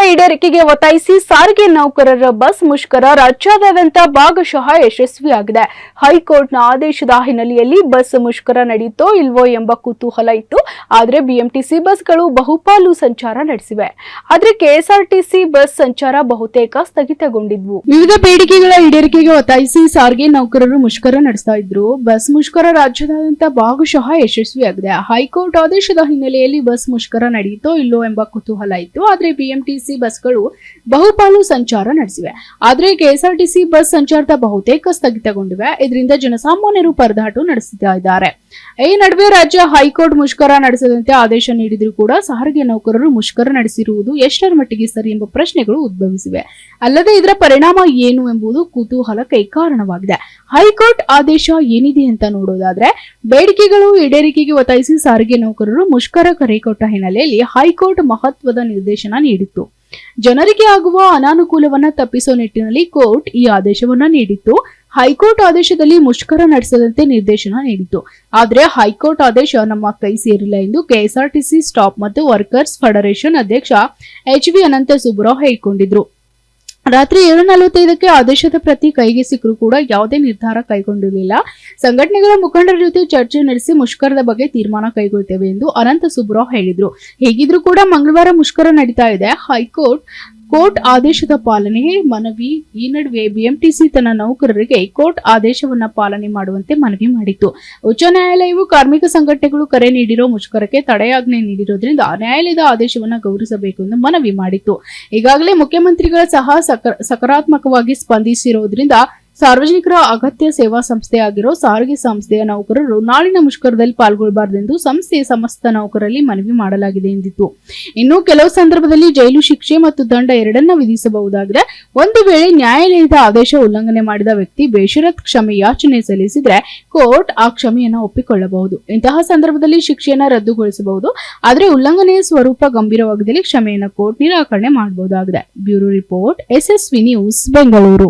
ಈಡೇರಿಕೆಗೆ ಒತ್ತಾಯಿಸಿ ಸಾರಿಗೆ ನೌಕರರ ಬಸ್ ಮುಷ್ಕರ ರಾಜ್ಯಾದ್ಯಂತ ಭಾಗಶಃ ಯಶಸ್ವಿಯಾಗಿದೆ. ಹೈಕೋರ್ಟ್ನ ಆದೇಶದ ಹಿನ್ನೆಲೆಯಲ್ಲಿ ಬಸ್ ಮುಷ್ಕರ ನಡೆಯುತ್ತೋ ಇಲ್ವೋ ಎಂಬ ಕುತೂಹಲ ಇತ್ತು. ಆದರೆ ಬಿಎಂಟಿಸಿ ಬಸ್ಗಳು ಬಹುಪಾಲು ಸಂಚಾರ ನಡೆಸಿವೆ. ಆದರೆ ಕೆಎಸ್ಆರ್ಟಿಸಿ ಬಸ್ ಸಂಚಾರ ಬಹುತೇಕ ಸ್ಥಗಿತಗೊಂಡಿದ್ವು. ವಿವಿಧ ಬೇಡಿಕೆಗಳ ಈಡೇರಿಕೆಗೆ ಒತ್ತಾಯಿಸಿ ಸಾರಿಗೆ ನೌಕರರು ಮುಷ್ಕರ ನಡೆಸ್ತಾ ಇದ್ರು. ಬಸ್ ಮುಷ್ಕರ ರಾಜ್ಯಾದ್ಯಂತ ಭಾಗಶಃ ಯಶಸ್ವಿಯಾಗಿದೆ. ಹೈಕೋರ್ಟ್ ಆದೇಶದ ಹಿನ್ನೆಲೆಯಲ್ಲಿ ಬಸ್ ಮುಷ್ಕರ ನಡೆಯುತ್ತೋ ಇಲ್ಲೋ ಎಂಬ ಕುತೂಹಲ ಇತ್ತು. ಆದರೆ ಬಿಎಂಟಿಸಿ ಬಸ್ಗಳು ಬಹುಪಾಲು ಸಂಚಾರ ನಡೆಸಿವೆ. ಆದರೆ ಕೆಎಸ್ಆರ್ಟಿಸಿ ಬಸ್ ಸಂಚಾರದ ಬಹುತೇಕ ಸ್ಥಗಿತಗೊಂಡಿವೆ. ಇದರಿಂದ ಜನಸಾಮಾನ್ಯರು ಪರದಾಟ ನಡೆಸುತ್ತಾ ಇದ್ದಾರೆ. ಈ ನಡುವೆ ರಾಜ್ಯ ಹೈಕೋರ್ಟ್ ಮುಷ್ಕರ ನಡೆಸದಂತೆ ಆದೇಶ ನೀಡಿದರೂ ಕೂಡ ಸಾರಿಗೆ ನೌಕರರು ಮುಷ್ಕರ ನಡೆಸಿರುವುದು ಎಷ್ಟರ ಮಟ್ಟಿಗೆ ಸರಿ ಎಂಬ ಪ್ರಶ್ನೆಗಳು ಉದ್ಭವಿಸಿವೆ. ಅಲ್ಲದೆ ಇದರ ಪರಿಣಾಮ ಏನು ಎಂಬುದು ಕುತೂಹಲಕ್ಕೆ ಕಾರಣವಾಗಿದೆ. ಹೈಕೋರ್ಟ್ ಆದೇಶ ಏನಿದೆ ಅಂತ ನೋಡೋದಾದ್ರೆ, ಬೇಡಿಕೆಗಳು ಈಡೇರಿಕೆಗೆ ಒತ್ತಾಯಿಸಿ ಸಾರಿಗೆ ನೌಕರರು ಮುಷ್ಕರ ಕರೆ ಕೊಟ್ಟ ಹಿನ್ನೆಲೆಯಲ್ಲಿ ಹೈಕೋರ್ಟ್ ಮಹತ್ವದ ನಿರ್ದೇಶನ ನೀಡಿತ್ತು. ಜನರಿಗೆ ಆಗುವ ಅನಾನುಕೂಲವನ್ನ ತಪ್ಪಿಸುವ ನಿಟ್ಟಿನಲ್ಲಿ ಕೋರ್ಟ್ ಈ ಆದೇಶವನ್ನ ನೀಡಿತ್ತು. ಹೈಕೋರ್ಟ್ ಆದೇಶದಲ್ಲಿ ಮುಷ್ಕರ ನಡೆಸದಂತೆ ನಿರ್ದೇಶನ ನೀಡಿತು. ಆದರೆ ಹೈಕೋರ್ಟ್ ಆದೇಶ ನಮ್ಮ ಕೈ ಸೇರಿಲ್ಲ ಎಂದು ಕೆಎಸ್ಆರ್ಟಿಸಿ ಸ್ಟಾಫ್ ಮತ್ತು ವರ್ಕರ್ಸ್ ಫೆಡರೇಷನ್ ಅಧ್ಯಕ್ಷ ಎಚ್.ವಿ. ಅನಂತ ಸುಬ್ಬರಾವ್ ಹೇಳಿಕೊಂಡಿದ್ರು. ರಾತ್ರಿ 7:45ಕ್ಕೆ ಆದೇಶದ ಪ್ರತಿ ಕೈಗೆ ಸಿಕ್ಕರೂ ಕೂಡ ಯಾವುದೇ ನಿರ್ಧಾರ ಕೈಗೊಂಡಿರಲಿಲ್ಲ. ಸಂಘಟನೆಗಳ ಮುಖಂಡರ ಜೊತೆ ಚರ್ಚೆ ನಡೆಸಿ ಮುಷ್ಕರದ ಬಗ್ಗೆ ತೀರ್ಮಾನ ಕೈಗೊಳ್ಳುತ್ತೇವೆ ಎಂದು ಅನಂತ ಸುಬ್ಬರಾವ್ ಹೇಳಿದ್ರು. ಹೇಗಿದ್ರೂ ಕೂಡ ಮಂಗಳವಾರ ಮುಷ್ಕರ ನಡೀತಾ ಇದೆ. ಕೋರ್ಟ್ ಆದೇಶದ ಪಾಲನೆ ಮನವಿ. ಈ ನಡುವೆ ಬಿಎಂಟಿಸಿ ತನ್ನ ನೌಕರರಿಗೆ ಕೋರ್ಟ್ ಆದೇಶವನ್ನ ಪಾಲನೆ ಮಾಡುವಂತೆ ಮನವಿ ಮಾಡಿತ್ತು. ಉಚ್ಚ ನ್ಯಾಯಾಲಯವು ಕಾರ್ಮಿಕ ಸಂಘಟನೆಗಳು ಕರೆ ನೀಡಿರೋ ಮುಷ್ಕರಕ್ಕೆ ತಡೆಯಾಜ್ಞೆ ನೀಡಿರೋದ್ರಿಂದ ನ್ಯಾಯಾಲಯದ ಆದೇಶವನ್ನ ಗೌರವಿಸಬೇಕು ಎಂದು ಮನವಿ ಮಾಡಿತ್ತು. ಈಗಾಗಲೇ ಮುಖ್ಯಮಂತ್ರಿಗಳ ಸಹ ಸಕಾರಾತ್ಮಕವಾಗಿ ಸ್ಪಂದಿಸಿರೋದ್ರಿಂದ ಸಾರ್ವಜನಿಕರ ಅಗತ್ಯ ಸೇವಾ ಸಂಸ್ಥೆಯಾಗಿರೋ ಸಾರಿಗೆ ಸಂಸ್ಥೆಯ ನೌಕರರು ನಾಳಿನ ಮುಷ್ಕರದಲ್ಲಿ ಪಾಲ್ಗೊಳ್ಳಬಾರದೆಂದು ಸಂಸ್ಥೆಯ ಸಮಸ್ತ ನೌಕರರಲ್ಲಿ ಮನವಿ ಮಾಡಲಾಗಿದೆ ಎಂದಿತ್ತು. ಇನ್ನು ಕೆಲವು ಸಂದರ್ಭದಲ್ಲಿ ಜೈಲು ಶಿಕ್ಷೆ ಮತ್ತು ದಂಡ ಎರಡನ್ನ ವಿಧಿಸಬಹುದಾಗಿದೆ. ಒಂದು ವೇಳೆ ನ್ಯಾಯಾಲಯದ ಆದೇಶ ಉಲ್ಲಂಘನೆ ಮಾಡಿದ ವ್ಯಕ್ತಿ ಬೇಷರತ್ ಕ್ಷಮೆ ಯಾಚನೆ ಸಲ್ಲಿಸಿದ್ರೆ ಕೋರ್ಟ್ ಆ ಕ್ಷಮೆಯನ್ನ ಒಪ್ಪಿಕೊಳ್ಳಬಹುದು. ಇಂತಹ ಸಂದರ್ಭದಲ್ಲಿ ಶಿಕ್ಷೆಯನ್ನ ರದ್ದುಗೊಳಿಸಬಹುದು. ಆದರೆ ಉಲ್ಲಂಘನೆಯ ಸ್ವರೂಪ ಗಂಭೀರವಾಗಿದ್ದಲ್ಲಿ ಕ್ಷಮೆಯನ್ನ ಕೋರ್ಟ್ ನಿರಾಕರಣೆ ಮಾಡಬಹುದಾಗಿದೆ. Bureau report, SSV news, Bengaluru.